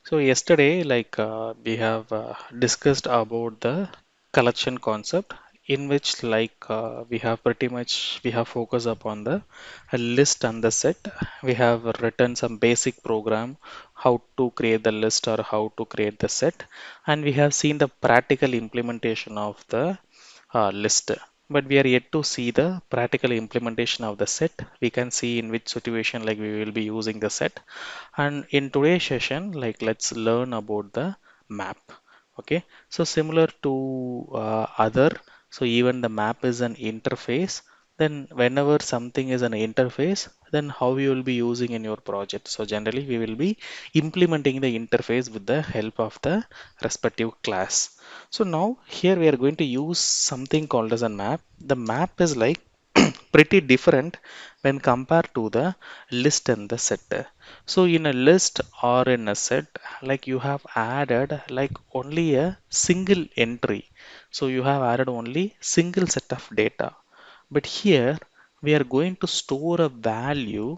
So yesterday, we have discussed about the collection concept, in which we have pretty much we have focused upon the list and the set. We have written some basic program how to create the list or how to create the set, and we have seen the practical implementation of the list. But we are yet to see the practical implementation of the set. We can see in which situation we will be using the set, and in today's session, let's learn about the map. Okay, so similar to so even the map is an interface. Then whenever something is an interface, then how you will be using in your project. So generally, we will be implementing the interface with the help of the respective class. So now here we are going to use something called as a map. The map is pretty different when compared to the list and the set. So in a list or in a set, you have added only a single entry. So you have added only single set of data. But here we are going to store a value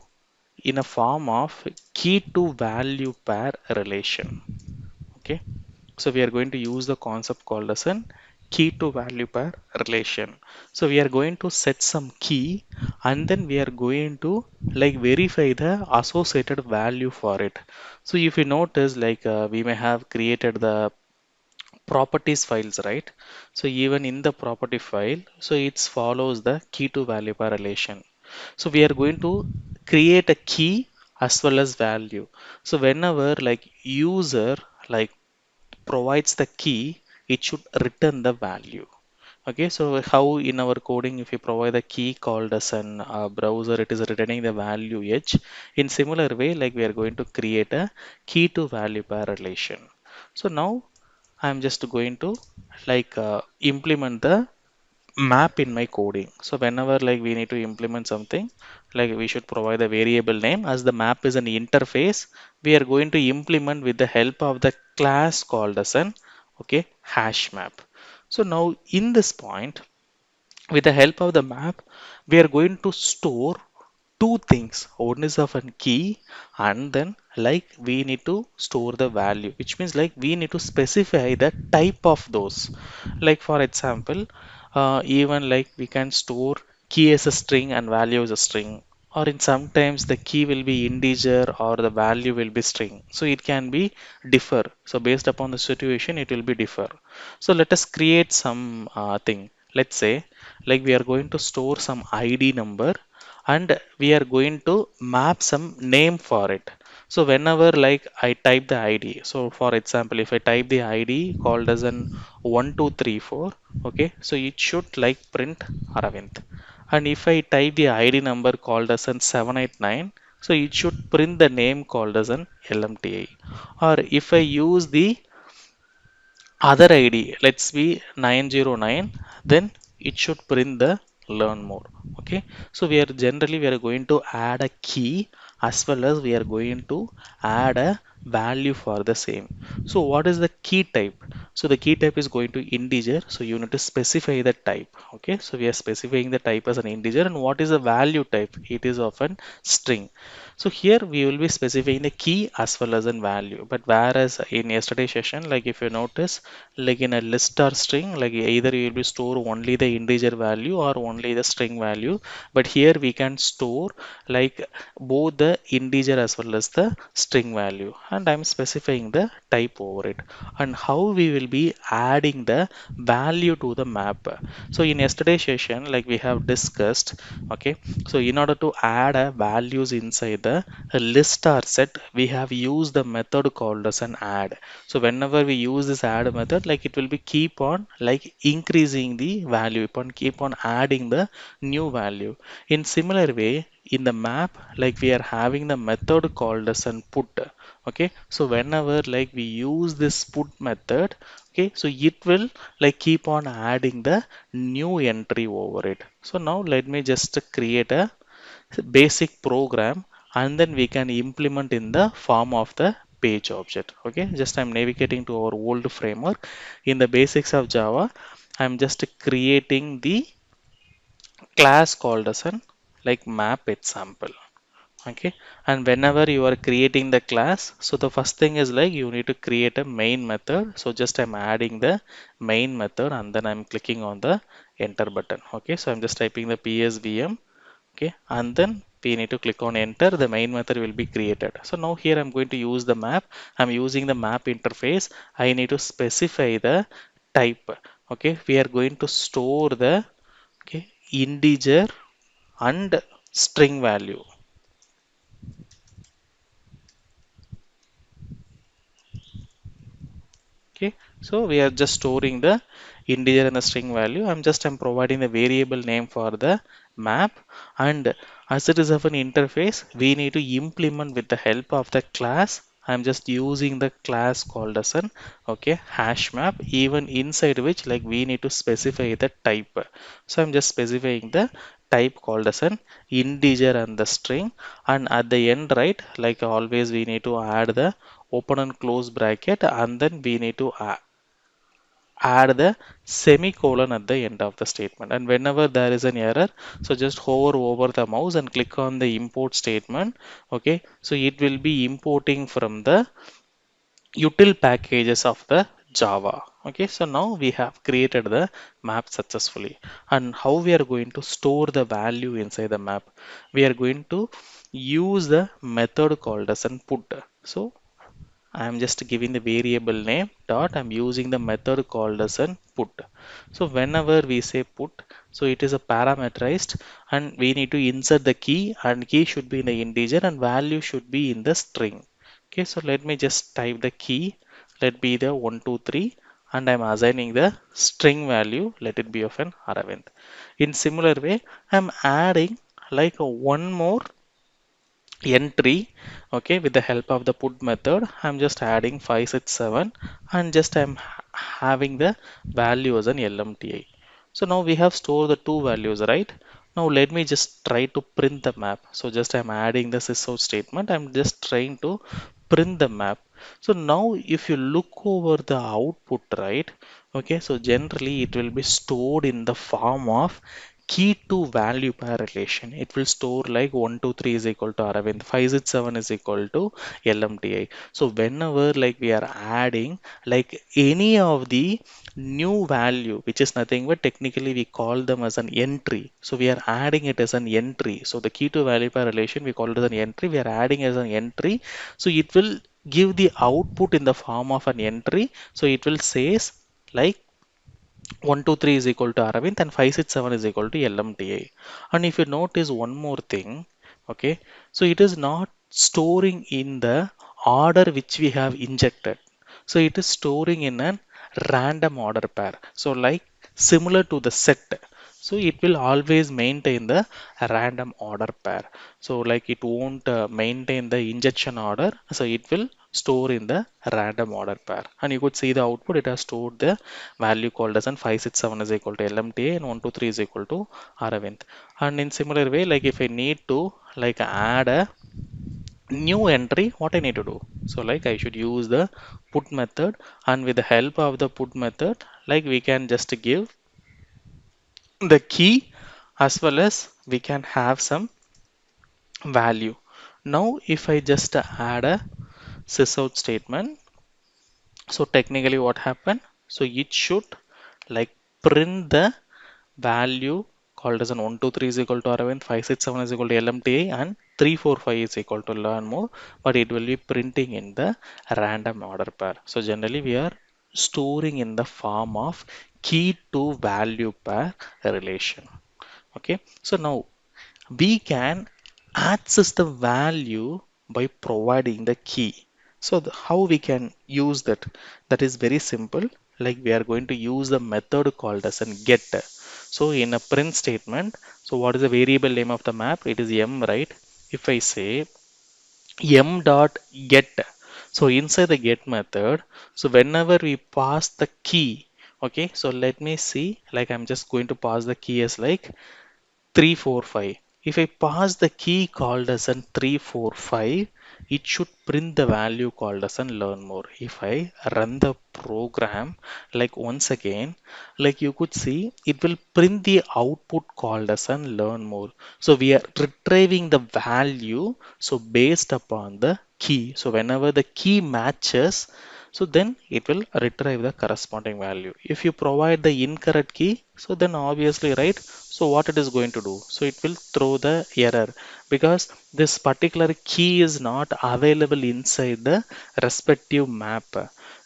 in a form of key to value pair relation. Okay, so we are going to use the concept called as an key to value pair relation. So we are going to set some key, and then we are going to verify the associated value for it. So if you notice we may have created the properties files, right? So even in the property file, so it follows the key to value pair relation. So we are going to create a key as well as value. So whenever user like provides the key, it should return the value. Okay, so how in our coding, if you provide a key called as an browser, it is returning the value h. In similar way, we are going to create a key to value pair relation. So now I'm just going to implement the map in my coding. So whenever we need to implement something, we should provide a variable name. As the map is an interface, we are going to implement with the help of the class called as an hash map. So now in this point, with the help of the map, we are going to store two things. One is of a key, and then we need to store the value, which means we need to specify the type of those. For example, even we can store key as a string and value as a string, or in sometimes the key will be integer or the value will be string. So it can be differ. So based upon the situation, it will be differ. So let us create some thing. Let's say we are going to store some id number, and we are going to map some name for it. So whenever I type the id, so for example, if I type the id called as an 1234, okay, so it should print Aravind. And if I type the id number called as an 789, so it should print the name called as an LMTI. Or if I use the other id, let's be 909, then it should print the LearnMore. Okay, so we are going to add a key as well as we are going to add a value for the same. So what is the key type? So the key type is going to integer, so you need to specify the type. Okay, so we are specifying the type as an integer, and what is the value type? It is of an string. So here we will be specifying the key as well as in value. But whereas in yesterday's session, if you notice, in a list or string, either you will be store only the integer value or only the string value. But here we can store like both the integer as well as the string value, and I'm specifying the type over it. And how we will be adding the value to the map. So in yesterday's session, we have discussed, okay, so in order to add values inside the list or set, we have used the method called as an add. So whenever we use this add method, it will be keep on increasing the value, upon keep on adding the new value. In similar way, in the map, we are having the method called as an put. Okay, so whenever we use this put method, okay, so it will keep on adding the new entry over it. So now let me just create a basic program, and then we can implement in the form of the page object. Okay, just I'm navigating to our old framework. In the basics of Java, I'm just creating the class called as an map example. Okay, and whenever you are creating the class, so the first thing is like you need to create a main method. So just I'm adding the main method and then I'm clicking on the enter button. Okay, so I'm just typing the psvm. Okay, and then we need to click on enter. The main method will be created. So now here I'm going to use the map. I'm using the map interface. I need to specify the type. Okay, we are going to store the, okay, integer and string value. Okay, so we are just storing the integer and the string value. I'm providing the variable name for the map, and as it is of an interface, we need to implement with the help of the class. I'm just using the class called as an, okay, hash map, even inside which like we need to specify the type. So I'm just specifying the type called as an integer and the string, and at the end, right, like always we need to add the open and close bracket, and then we need to add the semicolon at the end of the statement. And whenever there is an error, so just hover over the mouse and click on the import statement. Okay, so it will be importing from the util packages of the Java. Okay, so now we have created the map successfully. And how we are going to store the value inside the map? We are going to use the method called as an put. So I'm just giving the variable name dot. I'm using the method called as an put. So whenever we say put, so it is a parameterized, and we need to insert the key, and key should be in the integer and value should be in the string. Okay, so let me just type the key. Let be the 123, and I'm assigning the string value. Let it be of an Aravind. In similar way, I'm adding like a one more entry. Okay, with the help of the put method, I'm just adding 567, and just I'm having the value as an LMTI. So now we have stored the two values, right? Now let me just try to print the map. So just I'm adding the sysout statement. I'm just trying to print the map. So now if you look over the output, right, okay, so generally it will be stored in the form of key to value pair relation. It will store like 123 is equal to Aravind, 567 is equal to LMTI. So whenever like we are adding like any of the new value, which is nothing but technically we call them as an entry. So we are adding it as an entry. So the key to value pair relation, we call it as an entry. We are adding as an entry. So it will give the output in the form of an entry. So it will says like 123 is equal to Aravind and 567 is equal to LMTI. And if you notice one more thing, okay, so it is not storing in the order which we have injected. So it is storing in a random order pair. So like similar to the set. So it will always maintain the random order pair. So like it won't maintain the injection order. So it will store in the random order pair. And you could see the output, it has stored the value called as an 567 is equal to LMTA and 123 is equal to Aravind. And in similar way, like if I need to like add a new entry, what I need to do? So like I should use the put method, and with the help of the put method, like we can just give the key as well as we can have some value. Now if I just add a sysout statement, so technically what happened? So it should like print the value called as an 123 is equal to Aravind, 567 is equal to LMTI, and 345 is equal to LearnMore, but it will be printing in the random order pair. So generally we are storing in the form of key to value pair relation. Okay, so now we can access the value by providing the key. So how we can use that? That is very simple. Like we are going to use the method called as an get. So in a print statement, so what is the variable name of the map? It is m, right? If I say m dot get, so inside the get method, so whenever we pass the key, okay, so let me see, like I'm just going to pass the key as like 345. if I pass the key called as an 345, it should print the value called as an learn more. If I run the program, like once again, like you could see, it will print the output called as an learn more. So we are retrieving the value, so based upon the key. So whenever the key matches, so then it will retrieve the corresponding value. If you provide the incorrect key, so then obviously, right? So what it is going to do? So it will throw the error because this particular key is not available inside the respective map.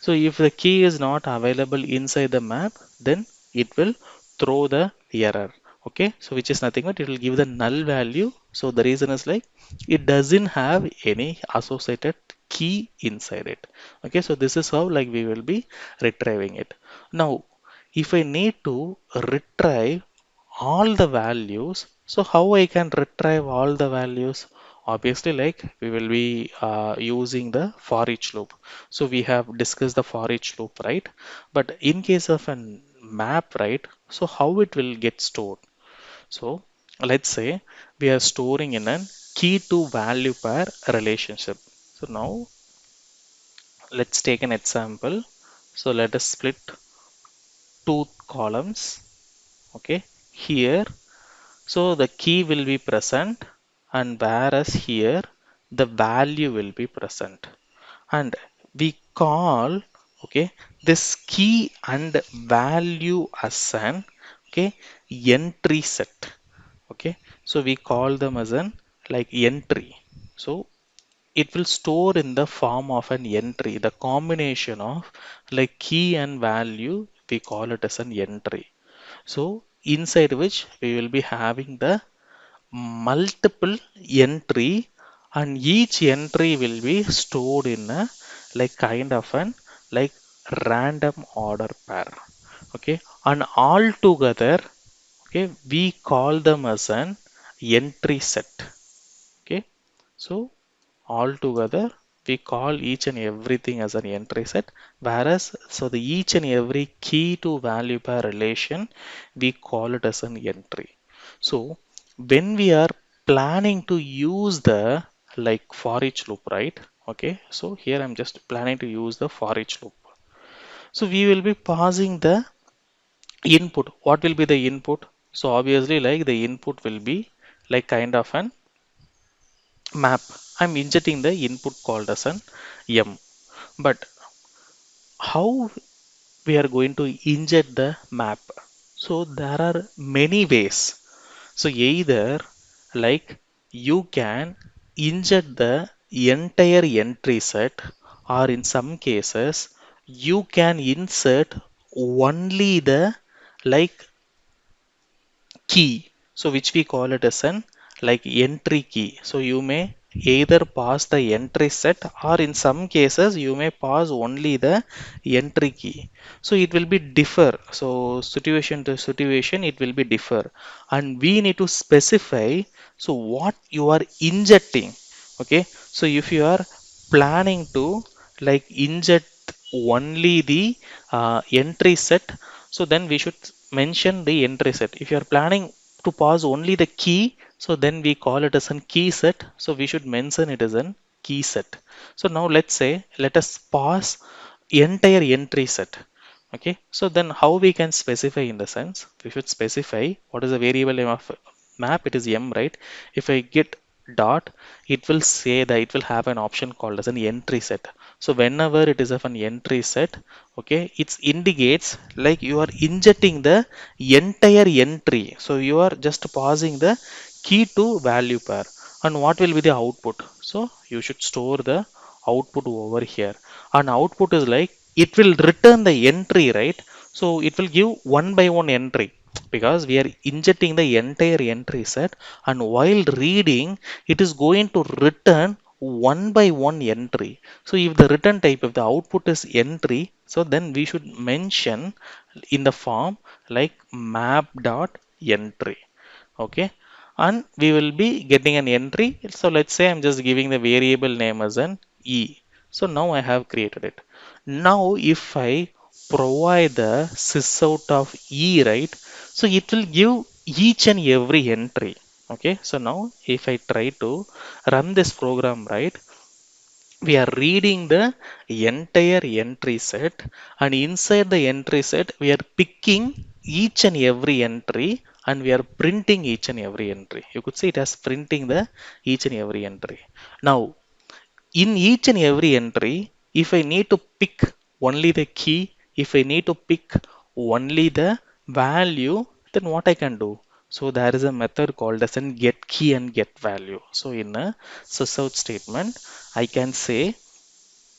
So if the key is not available inside the map, then it will throw the error. Okay, so which is nothing but it will give the null value. So the reason is like it doesn't have any associated key inside it. Okay, so this is how like we will be retrieving it. Now, if I need to retrieve all the values, so how I can retrieve all the values? Obviously, like we will be using the for each loop. So we have discussed the for each loop, right? But in case of a map, right? So how it will get stored? So let's say we are storing in a key to value pair relationship. So now let's take an example. So let us split two columns. Okay, here, so the key will be present, and whereas here the value will be present. And we call, okay, this key and value as an, okay, entry set. Okay, so we call them as an like entry. So it will store in the form of an entry, the combination of like key and value, we call it as an entry. So inside which we will be having the multiple entry, and each entry will be stored in a like kind of an like random order pair. Okay, and all together, okay, we call them as an entry set. Okay, so altogether, we call each and everything as an entry set, whereas so the each and every key to value pair relation, we call it as an entry. So when we are planning to use the like for each loop, right? Okay, so here I'm just planning to use the for each loop. So we will be passing the input. What will be the input? So obviously, like the input will be like kind of an map. I'm injecting the input called as an M. But how we are going to inject the map? So there are many ways. So either like you can inject the entire entry set, or in some cases you can insert only the like key, so which we call it as an like entry key. So you may either pass the entry set, or in some cases you may pass only the entry key. So it will be differ, so situation to situation it will be differ, and we need to specify so what you are injecting. Okay, so if you are planning to like inject only the entry set, so then we should mention the entry set. If you are planning to pass only the key, so then we call it as a key set. So we should mention it as a key set. So now let's say, let us pass entire entry set. Okay, so then how we can specify? In the sense, we should specify what is the variable name of map. It is M, right? If I get dot, it will say that it will have an option called as an entry set. So whenever it is of an entry set, okay, it indicates like you are injecting the entire entry. So you are just passing the key to value pair. And what will be the output? So you should store the output over here. And output is like it will return the entry, right? So it will give one by one entry, because we are injecting the entire entry set, and while reading it is going to return one by one entry. So if the return type, if the output is entry, so then we should mention in the form like map dot entry. Okay, and we will be getting an entry. So let's say I'm just giving the variable name as an E. So now I have created it. Now if I provide the sysout of E, right, so it will give each and every entry. Okay, so now if I try to run this program, right, we are reading the entire entry set, and inside the entry set we are picking each and every entry, and we are printing each and every entry. You could see it as printing the each and every entry. Now in each and every entry, if I need to pick only the key, if I need to pick only the value, then what I can do? So there is a method called as an get key and get value. So in a sysout statement, I can say,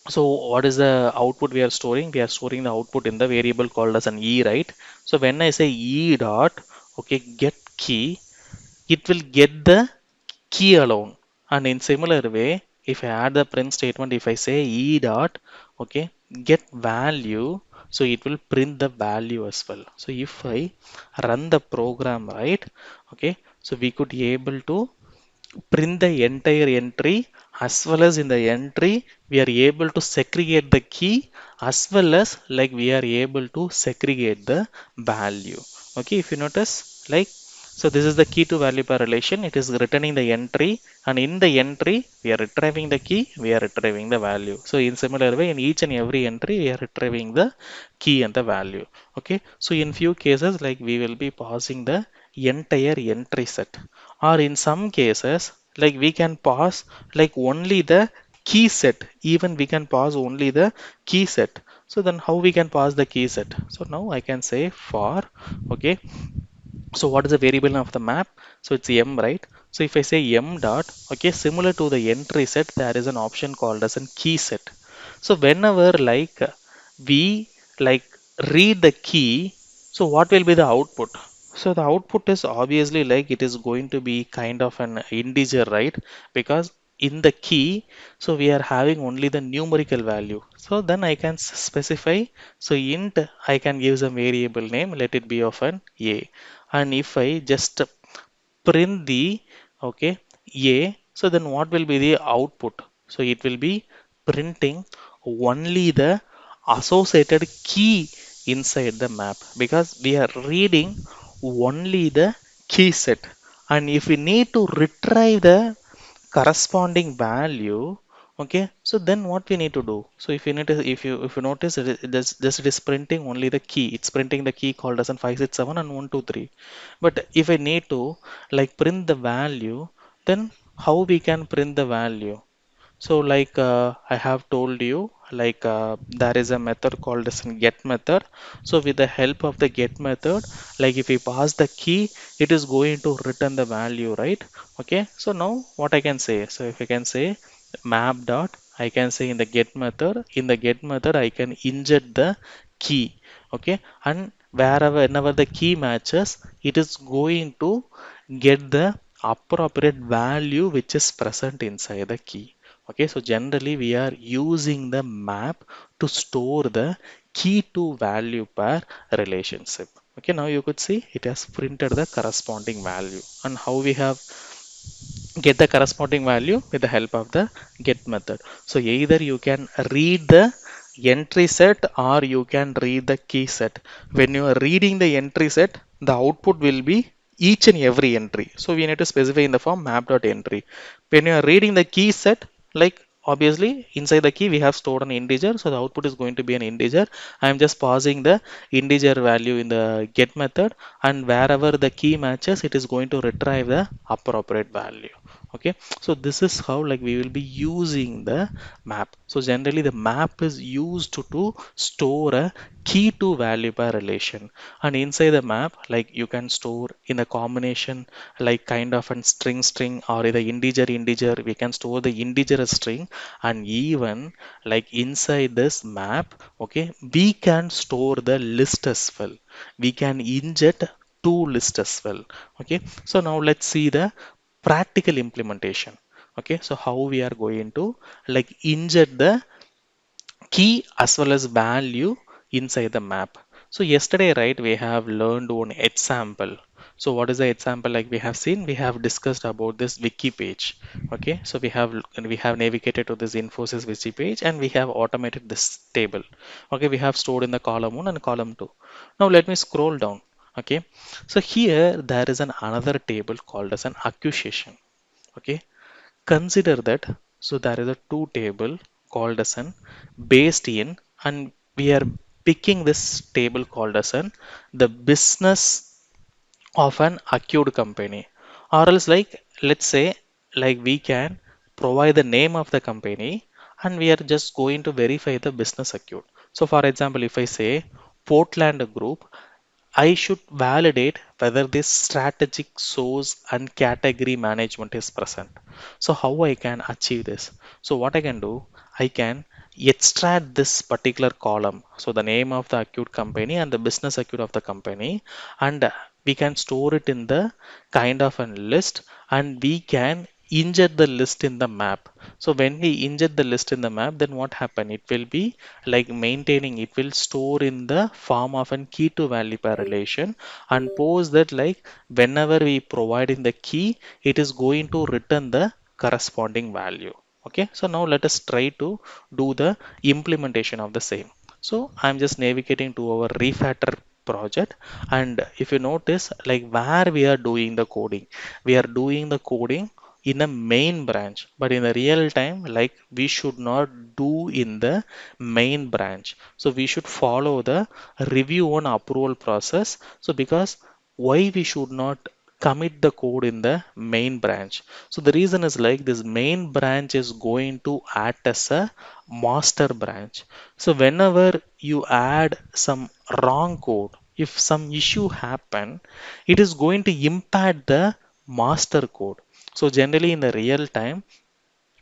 so what is the output we are storing? We are storing the output in the variable called as an e, right? So when I say e dot, okay, get key, it will get the key alone. And in similar way, if I add the print statement, if I say e dot, okay, get value, so it will print the value as well. So if I run the program, right, okay, so we could be able to print the entire entry, as well as in the entry we are able to segregate the key, as well as like we are able to segregate the value. Okay, if you notice, like, so this is the key to value pair relation. It is returning the entry, and in the entry we are retrieving the key, we are retrieving the value. So in similar way, in each and every entry we are retrieving the key and the value. Okay, so in few cases, like, we will be passing the entire entry set, or in some cases, like, we can pass like only the key set. Even we can pass only the key set. So then how we can pass the key set? So now I can say for, okay, so what is the variable of the map? So it's m, right? So if I say m dot, okay, similar to the entry set, there is an option called as a key set. So whenever, like, we, like, read the key, so what will be the output? So the output is obviously, like, it is going to be kind of an integer, right? Because in the key, so we are having only the numerical value. So then I can specify, so int, I can give some variable name, let it be of an a. And if I just print the, okay, a, so then what will be the output? So it will be printing only the associated key inside the map, because we are reading only the key set. And if we need to retrieve the corresponding value, okay, so then what we need to do? So if you need to, if you notice, it is printing only the key. It's printing the key called as an 567 and 123. But if I need to, like, print the value, then how we can print the value? So, like, I have told you, like, there is a method called as an get method. So with the help of the get method, like, if we pass the key, it is going to return the value, right? Okay. So now what I can say? So if I can say map dot, I can say in the get method, I can inject the key. Okay. And whenever the key matches, it is going to get the appropriate value which is present inside the key. Okay, so generally we are using the map to store the key to value pair relationship. Okay, now you could see it has printed the corresponding value, and how we have get the corresponding value with the help of the get method. So either you can read the entry set, or you can read the key set. When you are reading the entry set, the output will be each and every entry. So we need to specify in the form map.entry. When you are reading the key set, like, obviously inside the key we have stored an integer, so the output is going to be an integer. I am just passing the integer value in the get method, and wherever the key matches, it is going to retrieve the appropriate value. Okay, so this is how, like, we will be using the map. So generally the map is used to store a key to value pair relation, and inside the map, like, you can store in a combination, like, kind of a string or the integer, we can store the integer as string. And even, like, inside this map, okay, we can store the list as well. We can inject two lists as well. Okay, so now let's see the practical implementation. Okay, so how we are going to, like, inject the key as well as value inside the map. So yesterday, right, we have learned one example. So what is the example? Like, we have seen, we have discussed about this wiki page. Okay, so we have navigated to this Infosys wiki page, and we have automated this table. Okay, we have stored in the column 1 and column 2. Now let me scroll down. Okay, so here there is an another table called as an accusation. Okay, consider that. So there is a two table called as an based in, and we are picking this table called as an the business of an acute company, or else like let's say like we can provide the name of the company and we are just going to verify the business acute. So for example, if I say Portland Group, I should validate whether this strategic source and category management is present. So how I can achieve this? So what I can do, I can extract this particular column. So the name of the acute company and the business acute of the company, and we can store it in the kind of a list, and we can inject the list in the map. So when we inject the list in the map, then what happen? It will be like maintaining, it will store in the form of an key to value pair relation, and pose that like whenever we provide in the key, it is going to return the corresponding value. Okay, so now let us try to do the implementation of the same. So I'm just navigating to our refactor project, and if you notice like where we are doing the coding, we are doing the coding in a main branch, but in the real time like we should not do in the main branch. So we should follow the review and approval process. So because why we should not commit the code in the main branch? So the reason is like this main branch is going to act as a master branch. So whenever you add some wrong code, if some issue happen, it is going to impact the master code. So generally in the real time,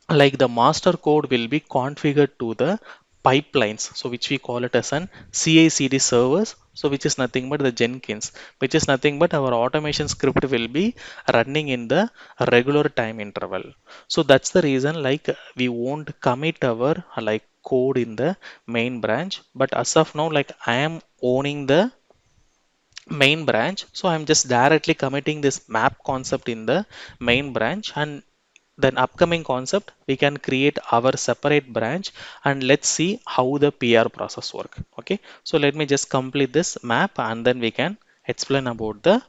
like the master code will be configured to the pipelines, so which we call it as an CI/CD servers, so which is nothing but the Jenkins, which is nothing but our automation script will be running in the regular time interval. So that's the reason like we won't commit our like code in the main branch, but as of now like I am owning the main branch, so I'm just directly committing this map concept in the main branch, and then upcoming concept we can create our separate branch, and let's see how the PR process work. Okay, so let me just complete this map and then we can explain about the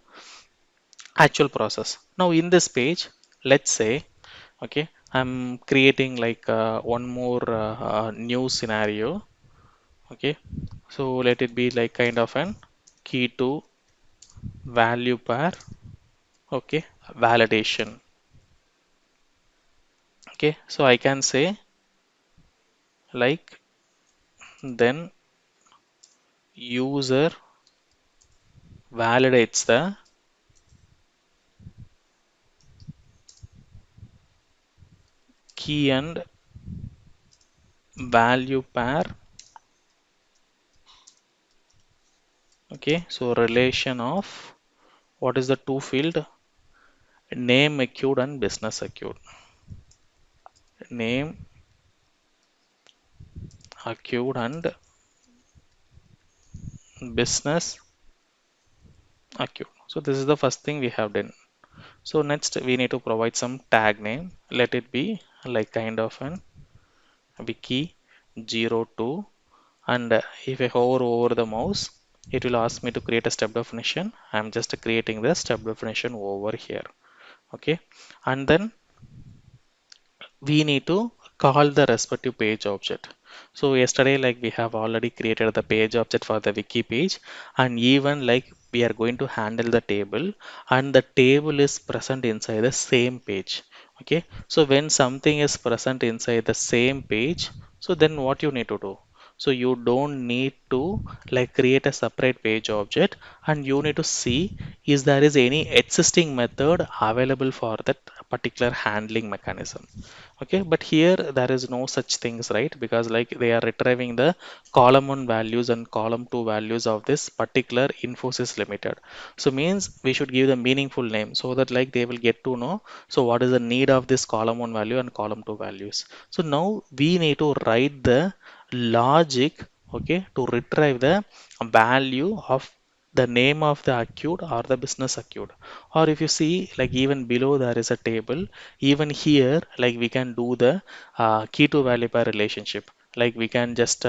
actual process. Now in this page, let's say, okay, I'm creating like one more new scenario. Okay, so let it be like kind of an key to value pair. Okay, validation. Okay, so I can say like then user validates the key and value pair. Okay, so relation of what is the two field, name acute and business acute. Name acute and business acute. So this is the first thing we have done. So next we need to provide some tag name. Let it be like kind of an wiki 02, and if I hover over the mouse, it will ask me to create a step definition. I'm just creating the step definition over here. Okay, and then we need to call the respective page object. So yesterday like we have already created the page object for the wiki page, and even like we are going to handle the table, and the table is present inside the same page. Okay, so when something is present inside the same page, so then what you need to do, so you don't need to like create a separate page object, and you need to see is there is any existing method available for that particular handling mechanism. Okay, but here there is no such things, right? Because like they are retrieving the column 1 values and column 2 values of this particular Infosys Limited. So means we should give the meaningful name so that like they will get to know, so what is the need of this column 1 value and column 2 values. So now we need to write the logic, okay, to retrieve the value of the name of the acute or the business acute. Or if you see like even below there is a table, even here like we can do the key to value pair relationship. Like we can just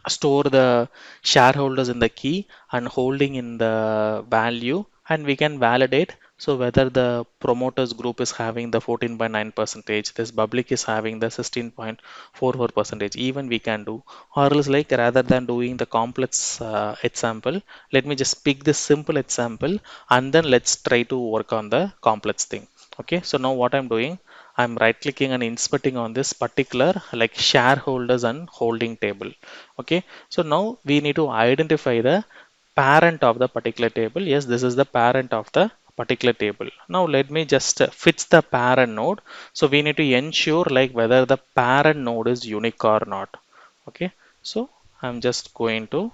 store the shareholders in the key and holding in the value, and we can validate so whether the promoters group is having the 14.9 percentage, this public is having the 16.44 percentage, even we can do. Or else, like, rather than doing the complex example, let me just pick this simple example and then let's try to work on the complex thing. Okay, so now what I'm doing, I'm right clicking and inspecting on this particular like shareholders and holding table. Okay, so now we need to identify the parent of the particular table. Yes, this is the parent of the particular table. Now let me just fix the parent node. So we need to ensure like whether the parent node is unique or not. Okay, so I'm just going to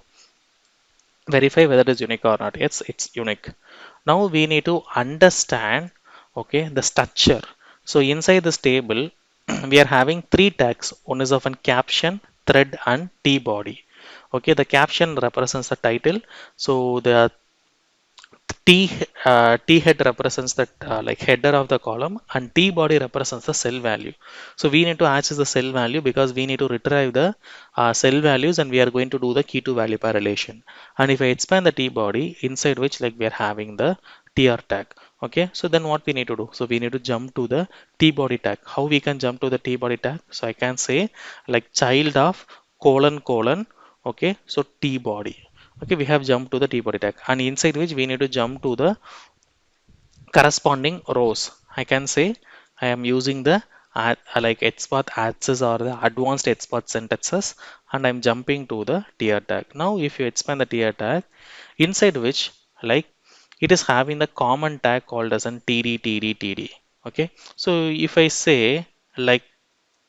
verify whether it is unique or not. Yes, it's unique. Now we need to understand, okay, the structure. So inside this table we are having three tags. One is of a caption, thread and t body. Okay, the caption represents the title. So the T T head represents the like header of the column, and T body represents the cell value. So we need to access the cell value because we need to retrieve the cell values, and we are going to do the key to value correlation. And if I expand the T body, inside which like we are having the TR tag. Okay, so then what we need to do? So we need to jump to the T body tag. How we can jump to the T body tag? So I can say like child of colon colon. Okay, so T body. Okay, we have jumped to the T body tag, and inside which we need to jump to the corresponding rows. I can say I am using the like XPath access or the advanced XPath syntaxes, and I'm jumping to the tier tag. Now if you expand the tier tag, inside which like it is having the common tag called as an TD. Okay, so if I say like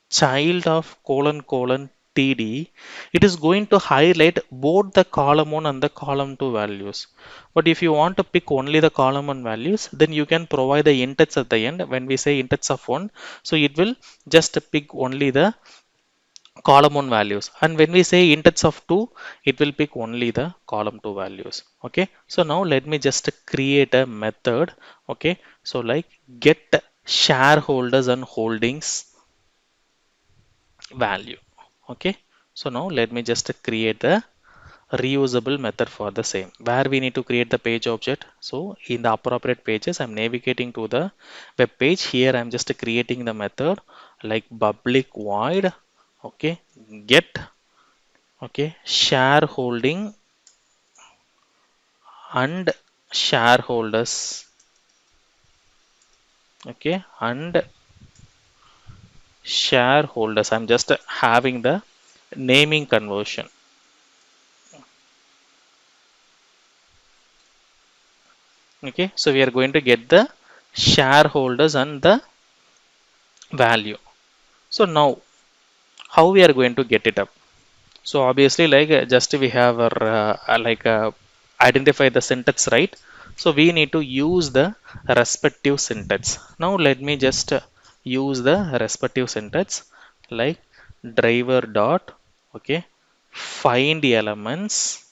child of colon colon td, it is going to highlight both the column 1 and the column 2 values. But if you want to pick only the column 1 values, then you can provide the index at the end. When we say index of 1, so it will just pick only the column 1 values, and when we say index of 2, it will pick only the column 2 values. Okay, so now let me just create a method. Okay, so like get shareholders and holdings value. Okay, so now let me just create the reusable method for the same, where we need to create the page object. So in the appropriate pages, I'm navigating to the web page. Here I'm just creating the method like public void, okay, get, okay, shareholding and shareholders, okay, and shareholders. I'm just having the naming conversion. Okay, so we are going to get the shareholders and the value. So now how we are going to get it up? So obviously like just we have our identify the syntax, right? So we need to use the respective syntax. Now let me just use the respective syntax like driver dot, okay, find elements.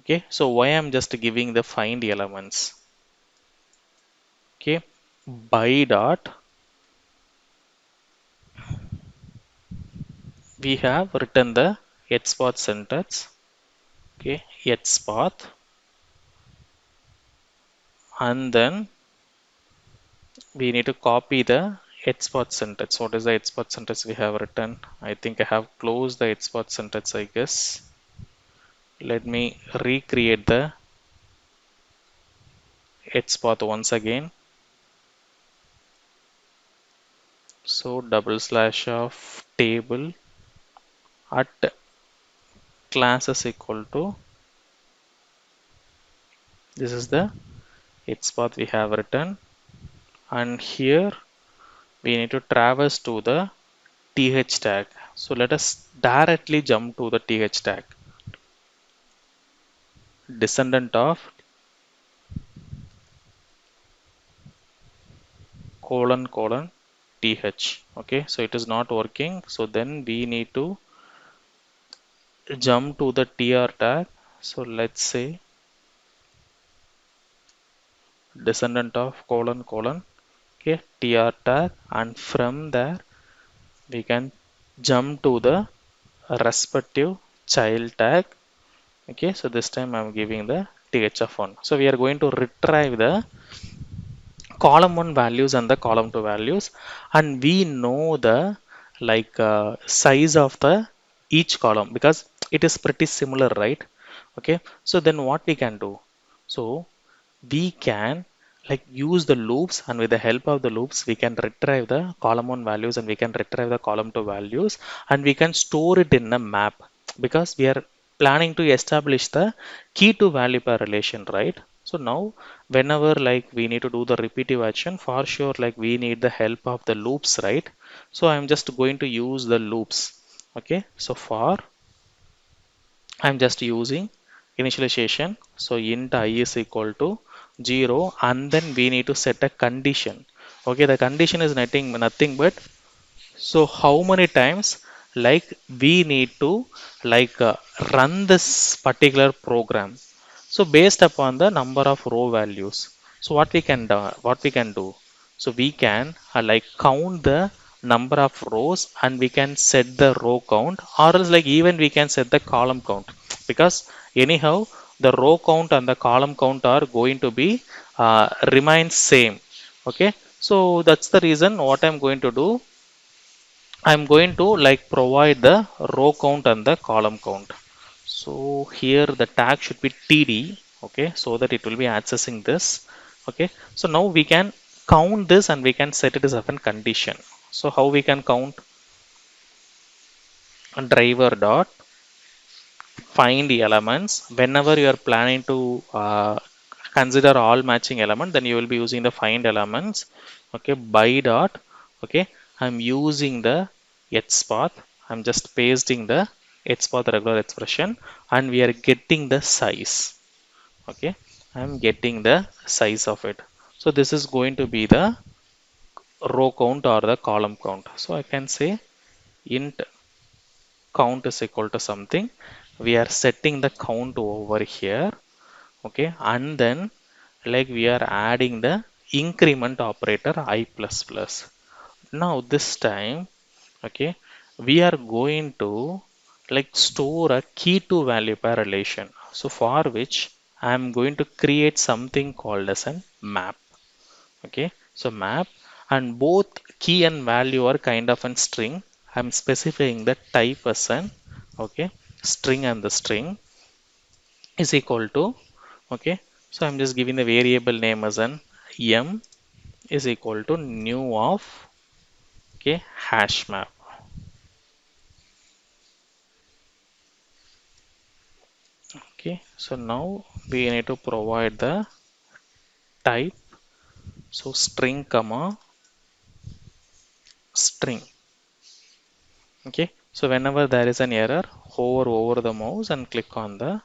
Okay, so why I'm just giving the find elements? Okay, by dot, we have written the xpath syntax. Okay, xpath, and then we need to copy the xpath syntax. What is the xpath syntax we have written? I think I have closed the xpath syntax, I guess. Let me recreate the xpath once again. So double slash of table at classes equal to, this is the xpath we have written, and here we need to traverse to the th tag. So let us directly jump to the th tag, descendant of colon colon th. Okay, so it is not working, so then we need to jump to the tr tag. So let's say descendant of colon colon, okay, tr tag, and from there we can jump to the respective child tag. Okay, so this time I'm giving the thf1. So we are going to retrieve the column 1 values and the column 2 values, and we know the size of the each column because it is pretty similar, right? Okay, so then what we can do, so we can use the loops, and with the help of the loops we can retrieve the column 1 values and we can retrieve the column 2 values, and we can store it in a map because we are planning to establish the key to value pair relation, right? So now whenever we need to do the repetitive action, for sure we need the help of the loops, right? So I'm just going to use the loops. Okay, so for I'm just using initialization. So int I is equal to 0, and then we need to set a condition. Okay, the condition is nothing but, so how many times like we need to like uh, run this particular program. So based upon the number of row values, so what we can do, so we can count the number of rows and we can set the row count, or else even we can set the column count, because anyhow the row count and the column count are going to be remain same. Okay, so that's the reason what I'm going to do, I'm going to provide the row count and the column count. So here the tag should be td. Okay, so that it will be accessing this. Okay, so now we can count this and we can set it as a condition. So how we can count? Driver dot find elements. Whenever you are planning to consider all matching element, then you will be using the find elements. Okay, by dot, okay, I'm using the x path, I'm just pasting the x path regular expression, and we are getting the size. Okay, I'm getting the size of it. So this is going to be the row count or the column count. So I can say int count is equal to something, we are setting the count over here. Okay, and then we are adding the increment operator I plus plus. Now this time, okay, we are going to store a key to value pair relation, so for which I am going to create something called as a map. Okay, so map, and both key and value are kind of a string. I'm specifying the type as an, okay, string, and the string is equal to, okay, so I'm just giving the variable name as an m is equal to new of, okay, hash map. Okay, so now we need to provide the type, so string comma string. Okay, so whenever there is an error, hover over the mouse and click on the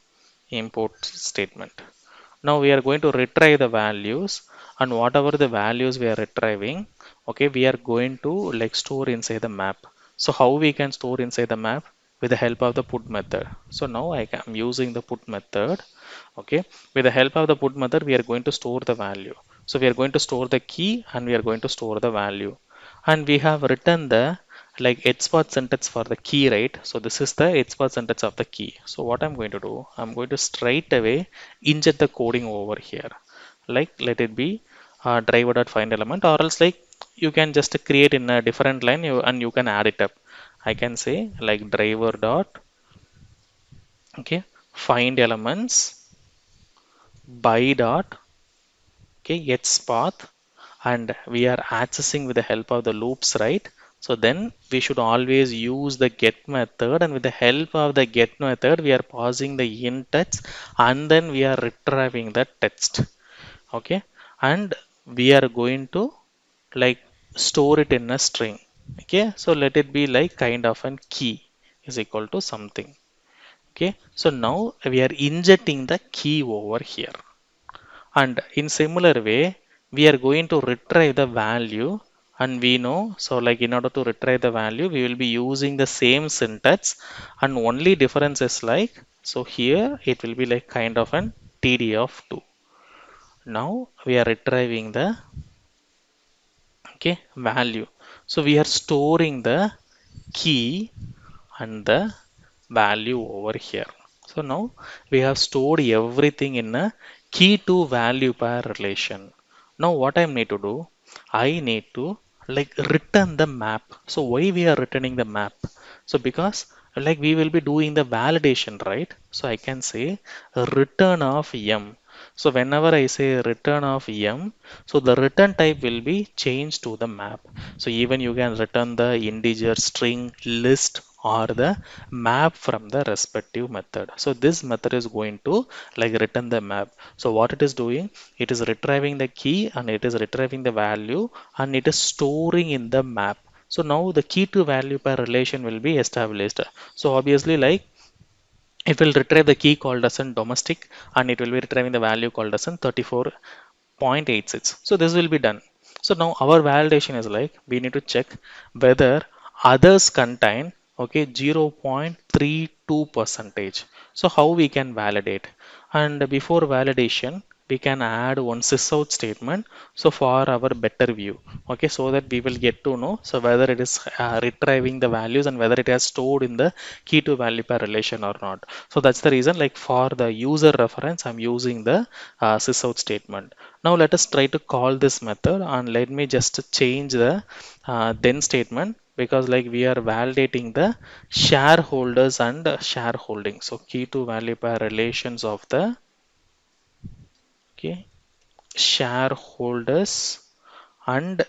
import statement. Now we are going to retrieve the values, and whatever the values we are retrieving, okay, we are going to store inside the map. So how we can store inside the map? With the help of the put method. So now I am using the put method. Okay, with the help of the put method we are going to store the value. So we are going to store the key and we are going to store the value, and we have written the export syntax for the key, right? So this is the export syntax of the key. So what I'm going to do, I'm going to straight away inject the coding over here. Let it be driver dot find element, or else you can just create in a different line, and you can add it up. I can say driver dot, okay, find elements by dot, okay, x path, and we are accessing with the help of the loops, right? So then we should always use the get method, and with the help of the get method we are passing the int text, and then we are retrieving the text. Okay, and we are going to like store it in a string. Okay, so let it be kind of an key is equal to something. Okay, so now we are injecting the key over here, and in similar way we are going to retrieve the value, and we know, so in order to retrieve the value we will be using the same syntax, and only difference is so here it will be kind of an td of 2. Now we are retrieving the, okay, value. So we are storing the key and the value over here. So now we have stored everything in a key to value pair relation. Now what I need to do, I need to like return the map. So why we are returning the map? So because like we will be doing the validation, right? So I can say return of m. So whenever I say return of m, so the return type will be changed to the map. So even you can return the integer, string, list, or the map from the respective method. So this method is going to like return the map. So what it is doing, it is retrieving the key and it is retrieving the value and it is storing in the map. So now the key to value pair relation will be established. So obviously like it will retrieve the key called as an domestic and it will be retrieving the value called as an 34.86. So this will be done. So now our validation is like we need to check whether others contain okay 0.32 percentage. So how we can validate? And before validation, we can add one sysout statement. So for our better view, okay, so that we will get to know so whether it is retrieving the values and whether it has stored in the key to value pair relation or not. So that's the reason like for the user reference, I'm using the sysout statement. Now let us try to call this method and let me just change the then statement because like we are validating the shareholders and shareholding. So key to value pair relations of the okay shareholders and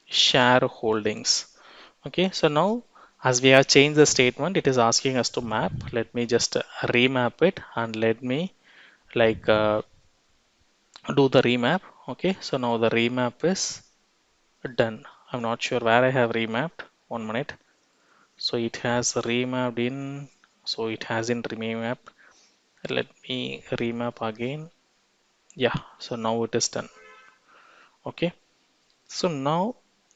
shareholdings. Okay, so now as we have changed the statement, it is asking us to map. Let me just remap it and let me like do the remap. Okay, so now the remap is done. I'm not sure where I have remapped. 1 minute. So it has remapped in. So it hasn't remapped. Let me remap again. Yeah. So now it is done. Okay. So now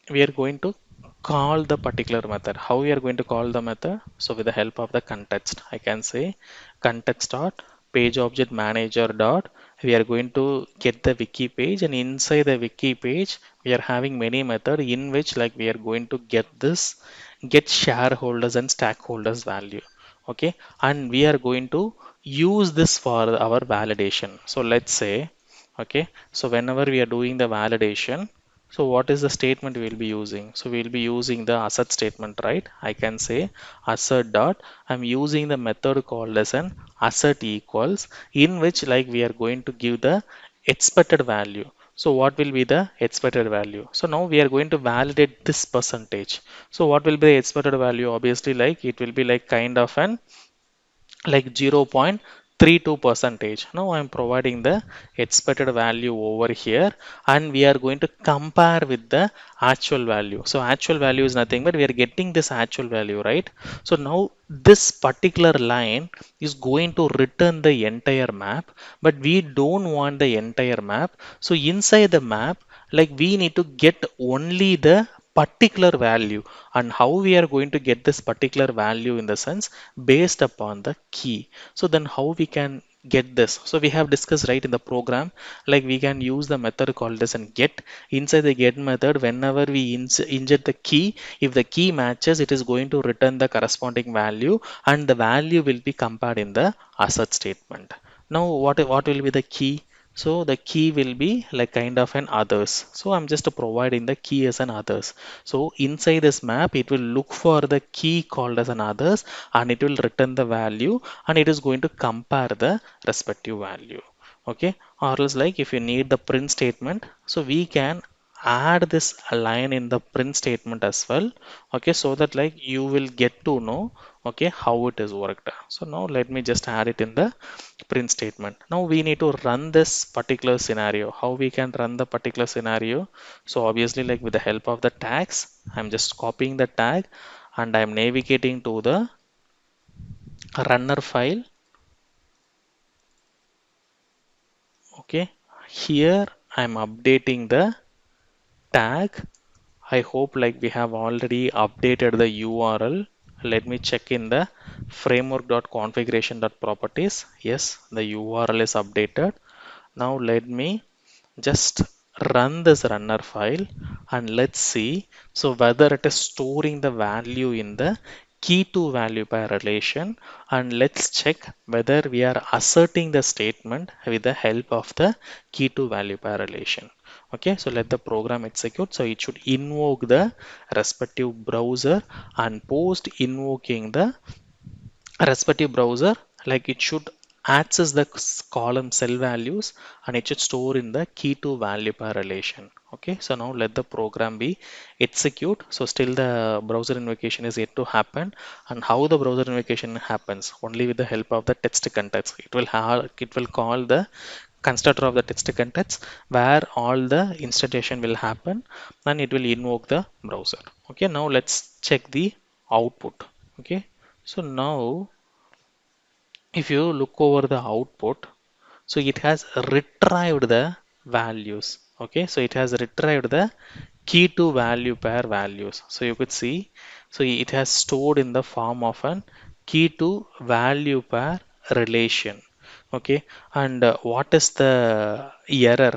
we are going to call the particular method. How we are going to call the method? So with the help of the context, I can say context dot page object manager dot. We are going to get the wiki page, and inside the wiki page, we are having many method in which like we are going to get shareholders and stakeholders value. Okay, and we are going to use this for our validation. So let's say, okay, so whenever we are doing the validation, so what is the statement we'll be using? So we'll be using the asset statement, right? I can say asset dot. I'm using the method called as an asset equals in which like we are going to give the expected value. So what will be the expected value? So now we are going to validate this percentage. So what will be the expected value? Obviously like it will be like kind of an like 0.32 percentage. Now I'm providing the expected value over here and we are going to compare with the actual value. So actual value is nothing but we are getting this actual value, right? So now this particular line is going to return the entire map, but we don't want the entire map. So inside the map, like we need to get only the particular value. And how we are going to get this particular value in the sense based upon the key. So then how we can get this? So we have discussed right in the program, like we can use the method called as an get. Inside the get method, whenever we inject the key, if the key matches, it is going to return the corresponding value and the value will be compared in the asset statement. Now what will be the key? So the key will be like kind of an others. So I'm just providing the key as an others. So inside this map, it will look for the key called as an others and it will return the value and it is going to compare the respective value. Okay. Or else like if you need the print statement, so we can add this line in the print statement as well. Okay. So that like you will get to know, okay, how it is worked. So now let me just add it in the print statement. Now we need to run this particular scenario. How we can run the particular scenario? So obviously like with the help of the tags, I'm just copying the tag and I'm navigating to the runner file. Okay, here I'm updating the tag. I hope like we have already updated the URL. Let me check in the framework.configuration.properties. Yes, the URL is updated. Now let me just run this runner file and let's see so whether it is storing the value in the key to value pair relation, and let's check whether we are asserting the statement with the help of the key to value pair relation. Okay, so let the program execute. So it should invoke the respective browser, and post invoking the respective browser, like it should access the column cell values and it should store in the key to value pair relation. Okay, so now let the program be execute. So still the browser invocation is yet to happen, and how the browser invocation happens only with the help of the text context. It will call the constructor of the text context where all the instantiation will happen, and it will invoke the browser. Okay, now let's check the output. Okay, so now if you look over the output, so it has retrieved the values. Okay, so it has retrieved the key to value pair values. So you could see, so it has stored in the form of an key to value pair relation. Okay, and what is the error?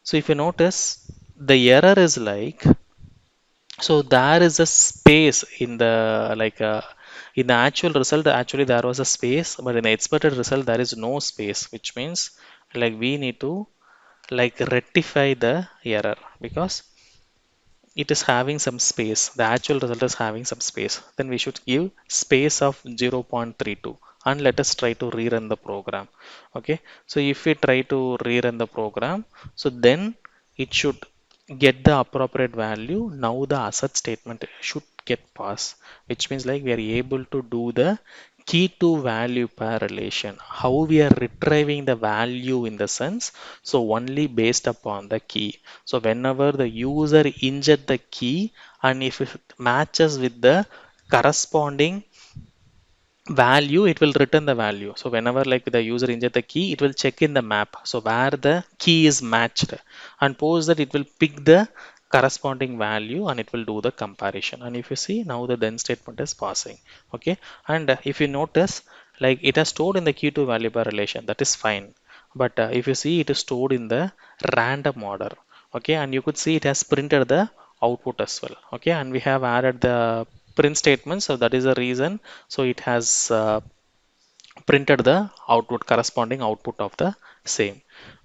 So if you notice, the error is like, so there is a space in the, like in the actual result actually there was a space, but in the expected result there is no space, which means like we need to like rectify the error because it is having some space. The actual result is having some space. Then we should give space of 0.32 and let us try to rerun the program. Okay, so if we try to rerun the program, so then it should get the appropriate value. Now the assert statement should get passed, which means like we are able to do the key to value pair relation. How we are retrieving the value in the sense, so only based upon the key. So whenever the user inject the key and if it matches with the corresponding value, it will return the value. So whenever like the user inject the key, it will check in the map, so where the key is matched, and post that it will pick the corresponding value and it will do the comparison. And if you see, now the then statement is passing. Okay, and if you notice, like it has stored in the key to value pair relation, that is fine, but if you see, it is stored in the random order. Okay, and you could see it has printed the output as well. Okay, and we have added the print statement, so that is the reason. So it has printed the output, corresponding output of the same.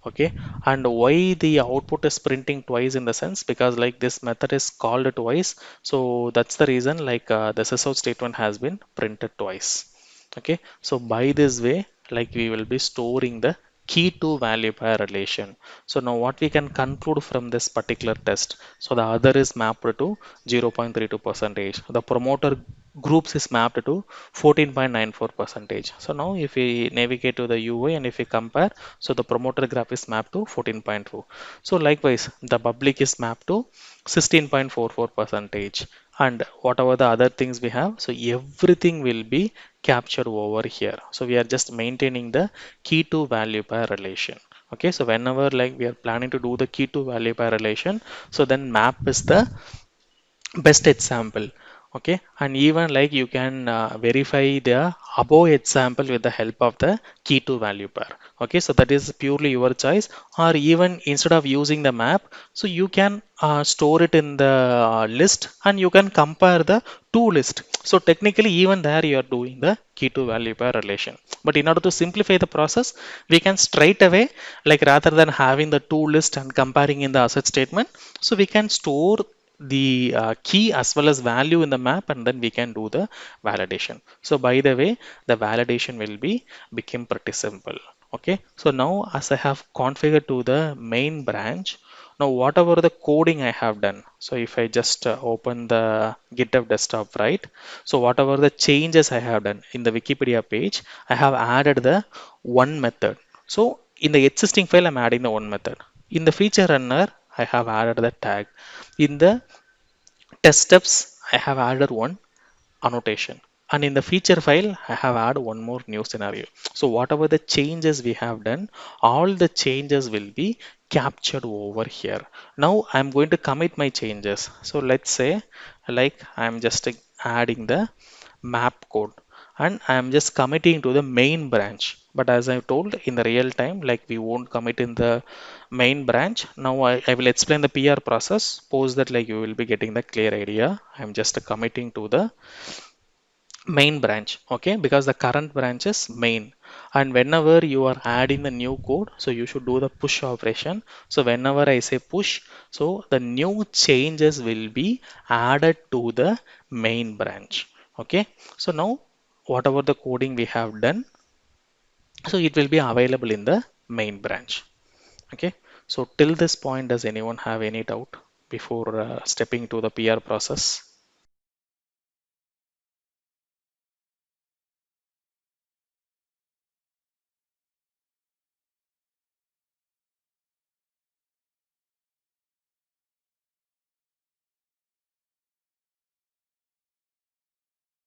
Okay, and why the output is printing twice in the sense, because like this method is called twice, so that's the reason like the sysout statement has been printed twice. Okay, so by this way, like we will be storing the key to value pair relation. So now what we can conclude from this particular test, so the other is mapped to 0.32 percentage, the promoter groups is mapped to 14.94 percentage. So now if we navigate to the UI and if we compare, so the promoter graph is mapped to 14.2. So likewise the public is mapped to 16.44 percentage, and whatever the other things we have, so everything will be captured over here. So we are just maintaining the key to value pair relation. Okay, so whenever like we are planning to do the key to value pair relation, so then map is the best example. Okay, and even like you can verify the above example with the help of the key to value pair. Okay, so that is purely your choice, or even instead of using the map, so you can store it in the list and you can compare the two list. So technically even there you are doing the key to value pair relation, but in order to simplify the process, we can straight away, like rather than having the two list and comparing in the asset statement, so we can store the key as well as value in the map, and then we can do the validation. So by the way, the validation will be become pretty simple. Okay, so now as I have configured to the main branch, now whatever the coding I have done, so if I just open the GitHub desktop, right, so whatever the changes I have done in the Wikipedia page, I have added the one method. So in the existing file I'm adding the one method. In the feature runner I have added the tag. In the test steps I have added one annotation, and in the feature file I have added one more new scenario. So whatever the changes we have done, all the changes will be captured over here. Now I'm going to commit my changes. So let's say like I'm just adding the map code and I'm just committing to the main branch. But as I told, in the real time, like we won't commit in the main branch. Now I will explain the PR process. Suppose that like you will be getting the clear idea. I'm just committing to the main branch, okay, because the current branch is main, and whenever you are adding the new code, so you should do the push operation. So whenever I say push, so the new changes will be added to the main branch, okay. So now whatever the coding we have done, so it will be available in the main branch, okay. So till this point, does anyone have any doubt before stepping to the PR process?